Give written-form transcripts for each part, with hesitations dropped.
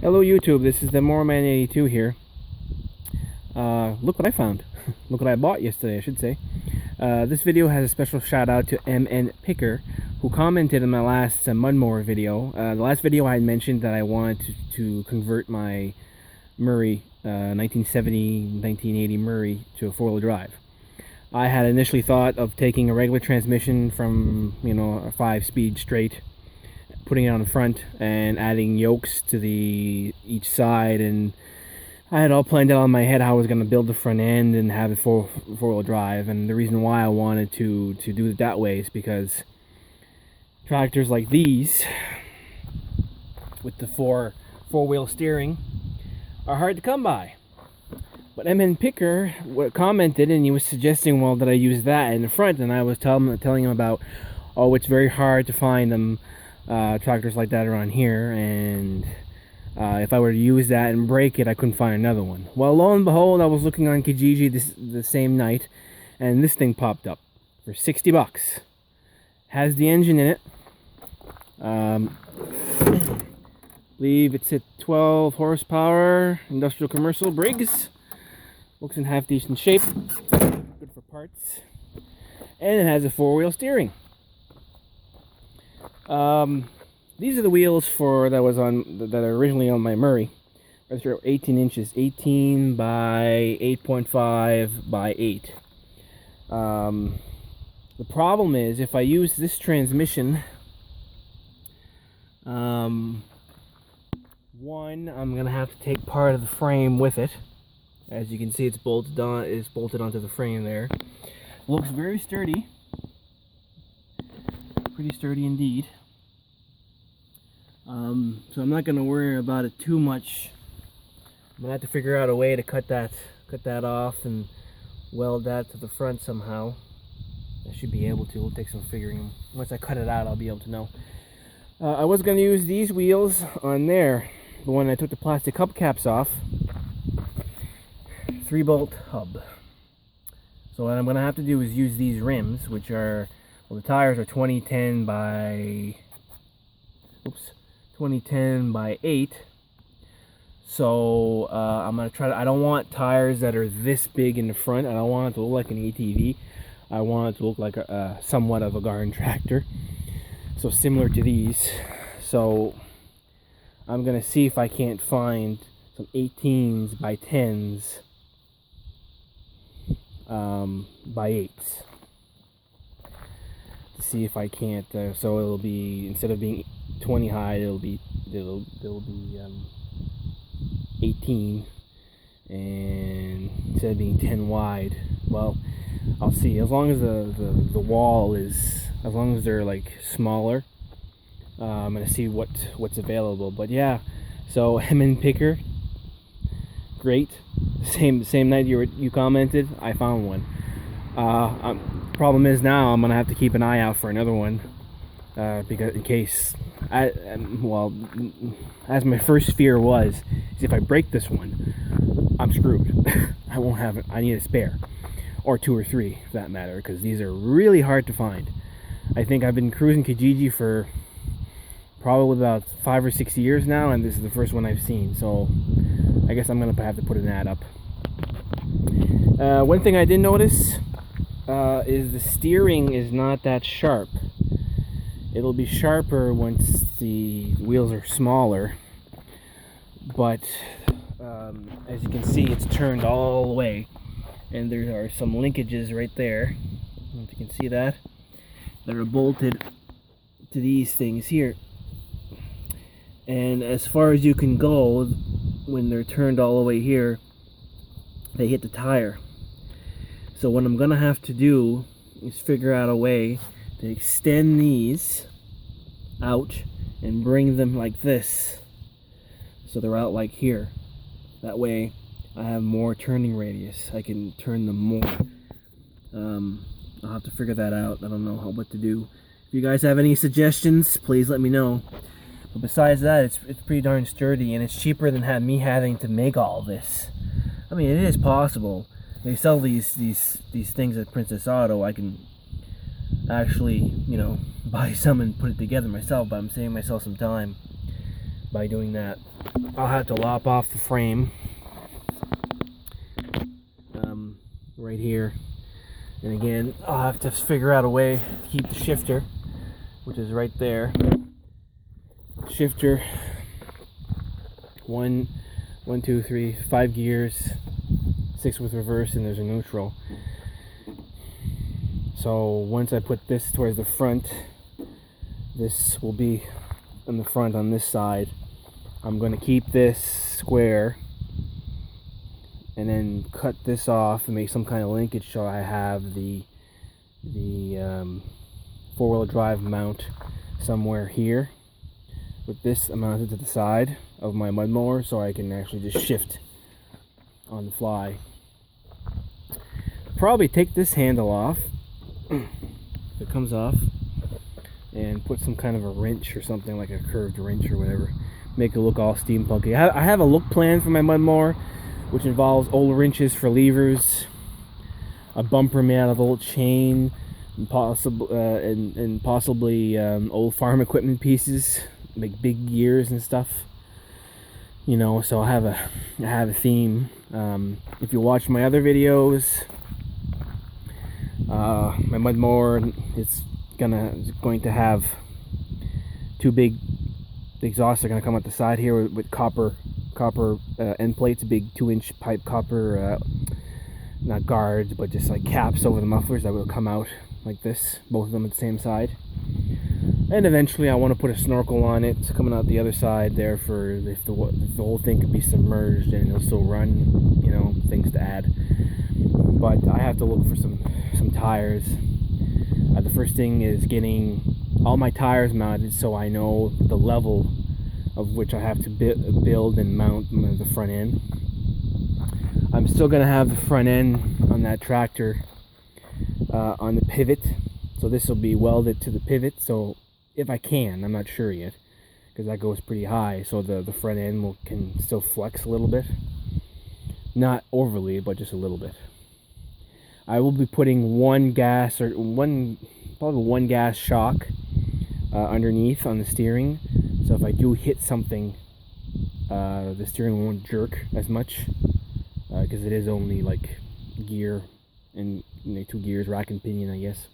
Hello YouTube, this is the Moorman82 here. Look what I found. Look what I bought yesterday, I should say. This video has a special shout out to MN Picker, who commented in my last Mudmower video. The last video I had mentioned that I wanted to convert my Murray 1970-1980 Murray to a four-wheel drive. I had initially thought of taking a regular transmission from, a 5-speed straight, putting it on the front and adding yokes to each side, and I had all planned out in my head how I was going to build the front end and have it four-wheel drive. And the reason why I wanted to do it that way is because tractors like these with the four-wheel steering are hard to come by. But MN Picker commented, and he was suggesting, well, that I use that in the front, and I was telling him about, oh, it's very hard to find them tractors like that around here, and if I were to use that and break it, I couldn't find another one. Well, lo and behold, I was looking on Kijiji the same night, and this thing popped up for 60 bucks. Has the engine in it. I believe it's at 12 horsepower, industrial commercial Briggs. Looks in half decent shape, good for parts, and it has a four-wheel steering. These are the wheels that are originally on my Murray. They're 18 inches, 18 by 8.5 by 8. The problem is, if I use this transmission, one, I'm gonna have to take part of the frame with it. As you can see, it's bolted onto the frame there. Looks very sturdy, pretty sturdy indeed. So I'm not going to worry about it too much. I'm going to have to figure out a way to cut that off and weld that to the front somehow. I should be able to. It'll take some figuring. Once I cut it out, I'll be able to know. I was going to use these wheels on there, but when I took the plastic hubcaps off, 3-bolt hub. So what I'm going to have to do is use these rims, which are, well, the tires are 2010 by 8. So I'm going to try to, I don't want tires that are this big in the front. I don't want it to look like an ATV. I want it to look like somewhat of a garden tractor. So similar to these. So I'm going to see if I can't find some 18s by 10s by 8s. To see if I can't, so it'll be, instead of being 20 high, it'll be 18, and instead of being 10 wide. Well, I'll see. As long as the wall is, as long as they're like smaller, I'm gonna see what's available. But yeah, so MN Picker, great. Same night you commented, I found one. Problem is now I'm gonna have to keep an eye out for another one, because in case as my first fear was, is if I break this one, I'm screwed. I won't have it. I need a spare, or 2 or 3 for that matter, because these are really hard to find. I think I've been cruising Kijiji for probably about 5 or 6 years now, and this is the first one I've seen. So I guess I'm gonna have to put an ad up. One thing I did notice is the steering is not that sharp. It'll be sharper once the wheels are smaller, but as you can see, it's turned all the way, and there are some linkages right there, I don't know if you can see that are bolted to these things here, and as far as you can go, when they're turned all the way here, they hit the tire. So what I'm gonna have to do is figure out a way to extend these out and bring them like this, so they're out like here. That way I have more turning radius. I can turn them more. I'll have to figure that out. I don't know what to do. If you guys have any suggestions, please let me know. But besides that, it's pretty darn sturdy, and it's cheaper than me having to make all this. I mean, it is possible. They sell these things at Princess Auto. I can actually, buy some and put it together myself, but I'm saving myself some time. by doing that. I'll have to lop off the frame right here, and again I'll have to figure out a way to keep the shifter, which is right there. Shifter, 1, 2, 3, 5 gears, 6 with reverse, and there's a neutral. So once I put this towards the front, this will be in the front on this side. I'm going to keep this square and then cut this off and make some kind of linkage so I have the four-wheel drive mount somewhere here, with this mounted to the side of my mud mower so I can actually just shift on the fly. Probably take this handle off if it comes off and put some kind of a wrench or something, like a curved wrench or whatever, make it look all steampunky. I have a look plan for my mud mower, which involves old wrenches for levers, a bumper made out of old chain, and possibly old farm equipment pieces, like big gears and stuff. You know, so I have a theme. If you watch my other videos, my mud mower, it's going to have two big exhausts are going to come out the side here with copper end plates, big 2-inch pipe copper, not guards, but just like caps over the mufflers that will come out like this, both of them at the same side. And eventually I want to put a snorkel on it, it's coming out the other side there for if the whole thing could be submerged and it'll still run, you know, things to add. But I have to look for some tires. The first thing is getting all my tires mounted so I know the level of which I have to build and mount the front end. I'm still going to have the front end on that tractor on the pivot, so this will be welded to the pivot. So if I can, I'm not sure yet, because that goes pretty high, so the front end can still flex a little bit, not overly, but just a little bit. I will be putting one gas shock underneath on the steering, so if I do hit something, the steering won't jerk as much, because it is only like gear and 2 gears, rack and pinion, I guess.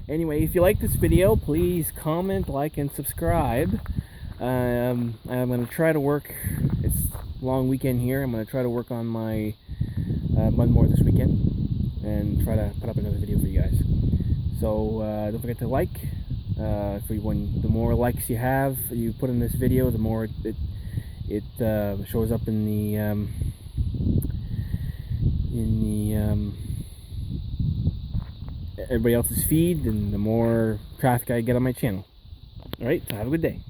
Anyway, if you like this video, please comment, like, and subscribe. I'm going to try to work, it's a long weekend here, I'm going to try to work on my mud mower this weekend and try to put up another video for you guys. So don't forget to like. The more likes you put in this video, the more it shows up in the everybody else's feed, and the more traffic I get on my channel. Alright, so have a good day.